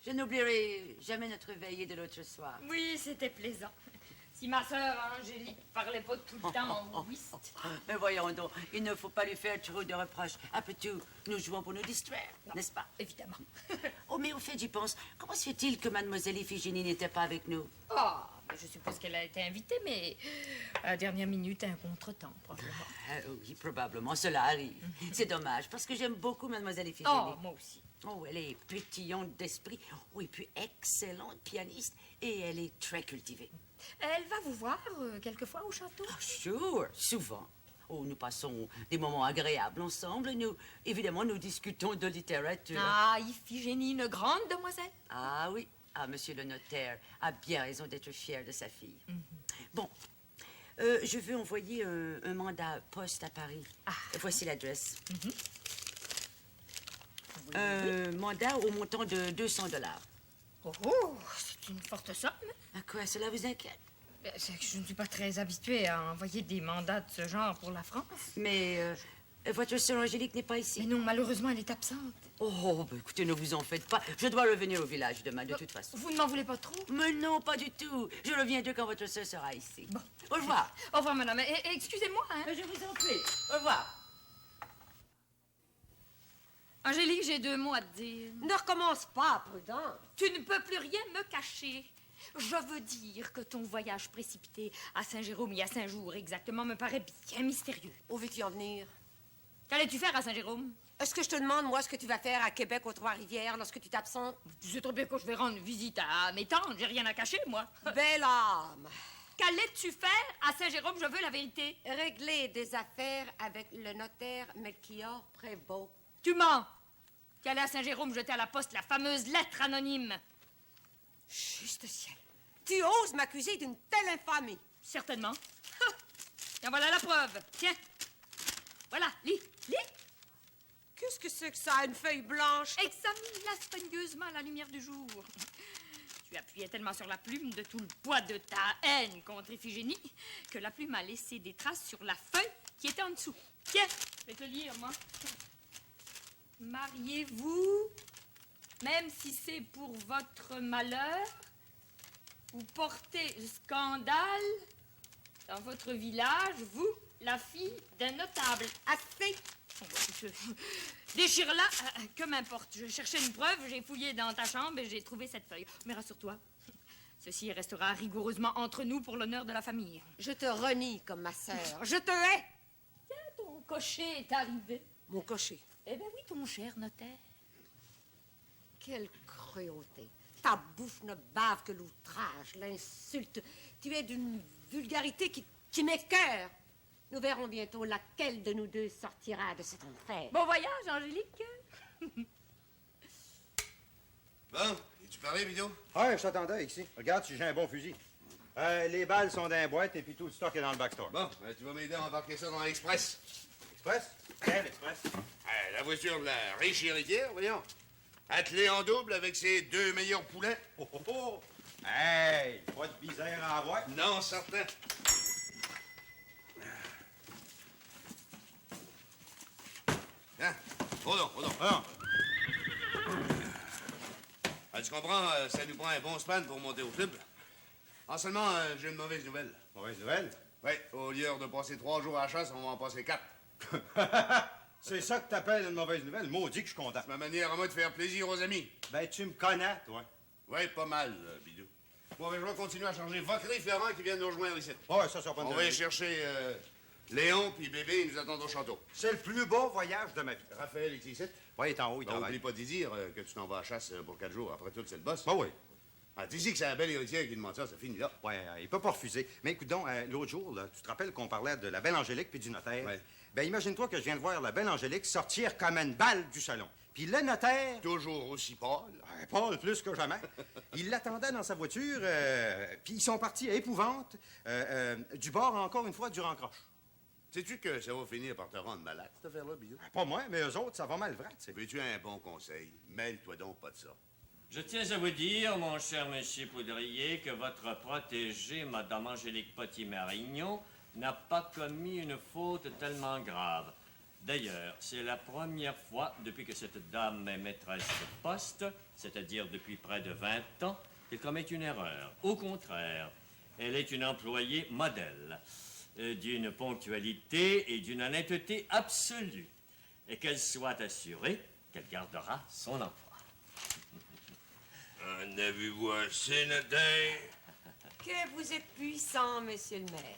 Je n'oublierai jamais notre veillée de l'autre soir. Oui, c'était plaisant. Si ma sœur Angélique parlait pas tout le temps en whist. Mais voyons donc, il ne faut pas lui faire trop de reproches. Après tout, nous jouons pour nous distraire, n'est-ce pas? Évidemment. Oh, mais au fait, j'y pense. Comment se fait-il que mademoiselle Iphigénie n'était pas avec nous? Ah, je suppose qu'elle a été invitée, mais à la dernière minute, un contretemps, probablement. Oui, probablement. Cela arrive. C'est dommage, parce que j'aime beaucoup mademoiselle Iphigénie. Oh, moi aussi. Oh, elle est pétillante d'esprit. Oh, et puis excellente pianiste. Et elle est très cultivée. Elle va vous voir quelquefois au château? Oh, sure, souvent. Oh, nous passons des moments agréables ensemble. Évidemment, nous discutons de littérature. Ah, Iphigénie, une grande demoiselle? Ah oui. Ah, monsieur le notaire a bien raison d'être fier de sa fille. Bon, je veux envoyer un mandat poste à Paris. Voici l'adresse. Un mandat au montant de 200 $. Oh, c'est une forte somme. À quoi cela vous inquiète? C'est que je ne suis pas très habituée à envoyer des mandats de ce genre pour la France. Mais votre sœur Angélique n'est pas ici? Mais non, malheureusement, elle est absente. Oh, ben écoutez, ne vous en faites pas. Je dois revenir au village demain, de toute façon. Vous ne m'en voulez pas trop? Mais non, pas du tout. Je reviendrai quand votre sœur sera ici. Bon. Au revoir. Au revoir, madame. Et excusez-moi, hein. Je vous en prie. Au revoir. Angélique, j'ai 2 mots à te dire. Ne recommence pas, Prudence. Tu ne peux plus rien me cacher. Je veux dire que ton voyage précipité à Saint-Jérôme il y a 5 jours exactement me paraît bien mystérieux. Où veux-tu en venir? Qu'allais-tu faire à Saint-Jérôme? Est-ce que je te demande, moi, ce que tu vas faire à Québec aux Trois-Rivières lorsque tu t'absentes? Tu sais trop bien que je vais rendre visite à mes tantes. J'ai rien à cacher, moi. Belle âme! Qu'allais-tu faire à Saint-Jérôme? Je veux la vérité. Régler des affaires avec le notaire Melchior Prévost. Tu mens. Tu allais à Saint-Jérôme jeter à la poste la fameuse lettre anonyme. Juste ciel. Tu oses m'accuser d'une telle infamie? Certainement. Tiens, voilà la preuve. Tiens. Voilà, lis. Qu'est-ce que c'est que ça, une feuille blanche? Examine-la soigneusement à la lumière du jour. Tu appuyais tellement sur la plume de tout le poids de ta haine contre Iphigénie que la plume a laissé des traces sur la feuille qui était en dessous. Tiens, je vais te lire, moi. Mariez-vous, même si c'est pour votre malheur, ou portez scandale dans votre village, vous, la fille d'un notable. Assez! Déchire-la, que m'importe. Je cherchais une preuve, j'ai fouillé dans ta chambre et j'ai trouvé cette feuille. Mais rassure-toi, ceci restera rigoureusement entre nous pour l'honneur de la famille. Je te renie comme ma sœur. Je te hais! Tiens, ton cocher est arrivé. Mon cocher? Eh bien oui, ton cher notaire. Quelle cruauté! Ta bouche ne bave que l'outrage, l'insulte. Tu es d'une vulgarité qui m'écœure. Nous verrons bientôt laquelle de nous deux sortira de cet enfer. Bon voyage, Angélique. Bon, es-tu paré, Vidéo? Ouais, je t'attendais ici. Regarde si j'ai un bon fusil. Les balles sont dans la boîte et puis tout le stock est dans le backstore. Bon, ben, tu vas m'aider à embarquer ça dans l'Express. Express? Quel express? La voiture de la riche héritière, voyons. Attelée en double avec ses 2 meilleurs poulets. Oh, oh, oh! Hey! Pas de misère à avoir. Non, certain. Hein? Hold on. Ah, tu comprends, ça nous prend un bon span pour monter au club. En seulement, j'ai une mauvaise nouvelle. Mauvaise nouvelle? Oui, au lieu de passer 3 jours à la chasse, on va en passer 4. C'est ça que t'appelles une mauvaise nouvelle? Maudit que je suis content. C'est ma manière à moi de faire plaisir aux amis. Ben, tu me connais, toi. Oui, pas mal, Bidou. Bon, ben, je vais continuer à changer Vaucry et Ferrand qui viennent nous rejoindre ici. Ouais, ça sera pas de On va aller chercher Léon puis bébé, ils nous attendent au château. C'est le plus beau voyage de ma vie. Raphaël est ici? Oui, il est en haut, il travaille. N'oublie pas d'y dire que tu t'en vas à la chasse pour 4 jours. Après tout, c'est le boss. Ah oui. Ah, dis-y que c'est un bel héritier qui demande ça, ça finit là. Ouais, il peut pas refuser. Mais écoute donc, l'autre jour, là, tu te rappelles qu'on parlait de la belle Angélique puis du notaire? Ouais. Ben, imagine-toi que je viens de voir la belle Angélique sortir comme une balle du salon. Puis le notaire... Toujours aussi pâle. Pâle plus que jamais. Il l'attendait dans sa voiture, puis ils sont partis à épouvante, du bord, encore une fois, du rancroche. Sais-tu que ça va finir par te rendre malade, cette affaire-là, Bidou? Pas moi, mais eux autres, ça va mal vrai, tu sais. Veux-tu un bon conseil? Mêle-toi donc pas de ça. Je tiens à vous dire, mon cher monsieur Poudrier, que votre protégée, Madame Angélique Potier-Marignon, n'a pas commis une faute tellement grave. D'ailleurs, c'est la première fois depuis que cette dame est maîtresse de poste, c'est-à-dire depuis près de 20 ans, qu'elle commet une erreur. Au contraire, elle est une employée modèle, d'une ponctualité et d'une honnêteté absolue, et qu'elle soit assurée qu'elle gardera son emploi. En avez-vous assez, notaire? Que vous êtes puissant, monsieur le maire.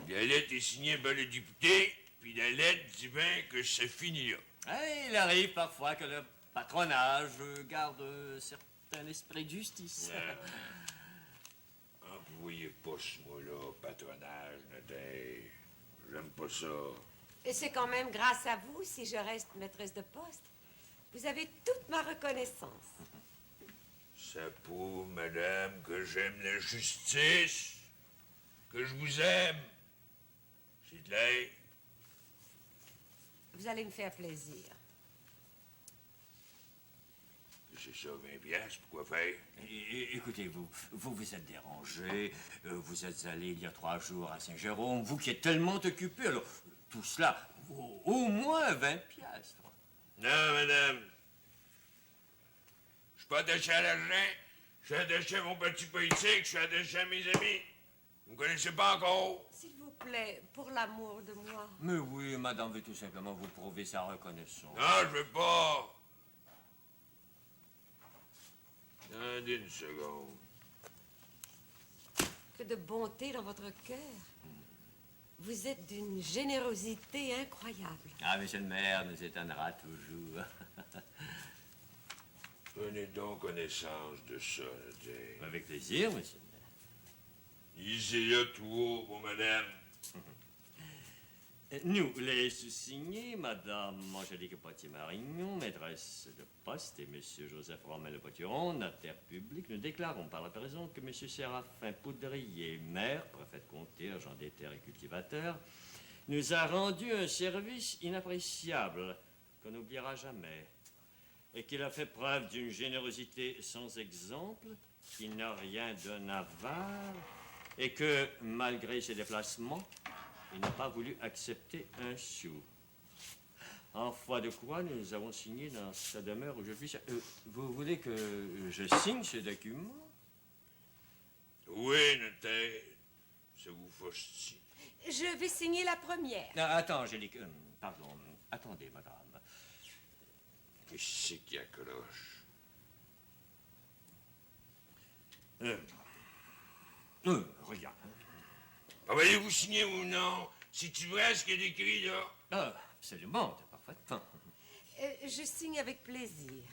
La lettre est signée par le député, puis la lettre dit bien que c'est fini là. Il arrive parfois que le patronage garde un certain esprit de justice. Employez pas ce mot-là, patronage, notaire. J'aime pas ça. Et c'est quand même grâce à vous si je reste maîtresse de poste. Vous avez toute ma reconnaissance. Ça prouve, madame, que j'aime la justice, que je vous aime. C'est clair? Vous allez me faire plaisir. C'est ça, 20 piastres, pourquoi faire? Écoutez, vous êtes dérangé, vous êtes allé il y a 3 jours à Saint-Jérôme, vous qui êtes tellement occupé, alors tout cela vaut au moins 20 piastres. Non, madame. Je suis pas attaché à l'argent, je suis attaché à mon parti politique, je suis attaché à mes amis. Vous me connaissez pas encore? S'il vous plaît, pour l'amour de moi. Mais oui, madame veut tout simplement vous prouver sa reconnaissance. Non, je veux pas. Attendez une seconde. Que de bonté dans votre cœur. Vous êtes d'une générosité incroyable. Ah, monsieur le maire nous étonnera toujours. Prenez donc connaissance de ça, notaire. Avec plaisir, monsieur le maire. Lisez-le tout haut pour madame. Nous, les sous-signés, Madame Angélique Potier-Marignon, maîtresse de poste, et Monsieur Joseph Romain Le Potiron, notaire public, nous déclarons par la présente que Monsieur Séraphin Poudrier, maire, préfet de comté, agent des terres et cultivateur, nous a rendu un service inappréciable qu'on n'oubliera jamais, et qu'il a fait preuve d'une générosité sans exemple, qui n'a rien d'un avare, et que, malgré ses déplacements, il n'a pas voulu accepter un sou. En foi de quoi, nous avons signé dans sa demeure où je suis. Vous voulez que je signe ce document? Oui, notaire. Ça vous fâche-t-il? Je vais signer la première. Attends, Angélique. Pardon. Attendez, madame. Qu'est-ce qui accroche? Regarde. Allez-vous signer ou non? C'est-tu vrai ce qu'il est écrit, là? Ah, absolument, c'est parfait. Je signe avec plaisir.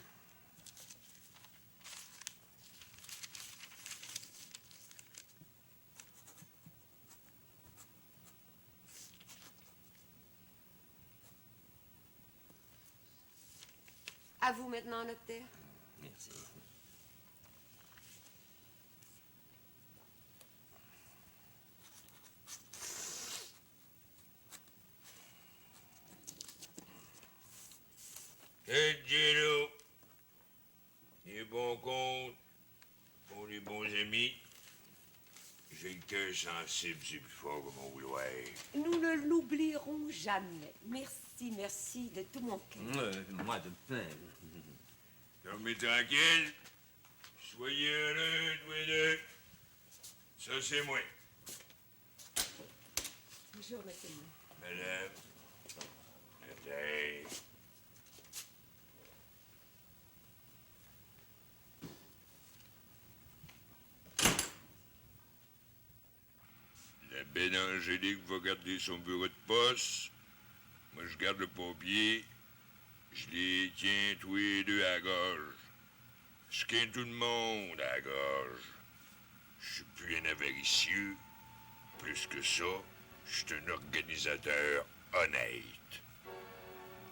À vous maintenant, notaire. Merci. Dieu, les bons comptes pour les bons amis. J'ai le cœur sensible, c'est plus fort que mon vouloir. Nous ne l'oublierons jamais. Merci, merci de tout mon cœur. Moi de peine. Dormez tranquille. Soyez heureux, tous les deux. Ça, c'est moi. Bonjour, monsieur le maire. Madame, notaire. La belle Angélique va garder son bureau de poste. Moi, je garde le papier. Je les tiens tous les deux à la gorge. Je tiens tout le monde à la gorge. Je suis plus un avaricieux. Plus que ça, je suis un organisateur honnête.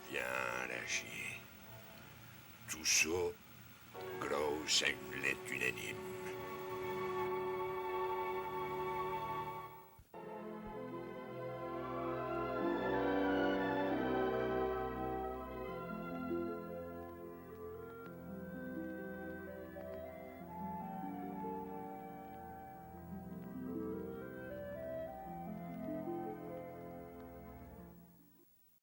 Viens, la chien. Tout ça, grâce à une lettre unanime.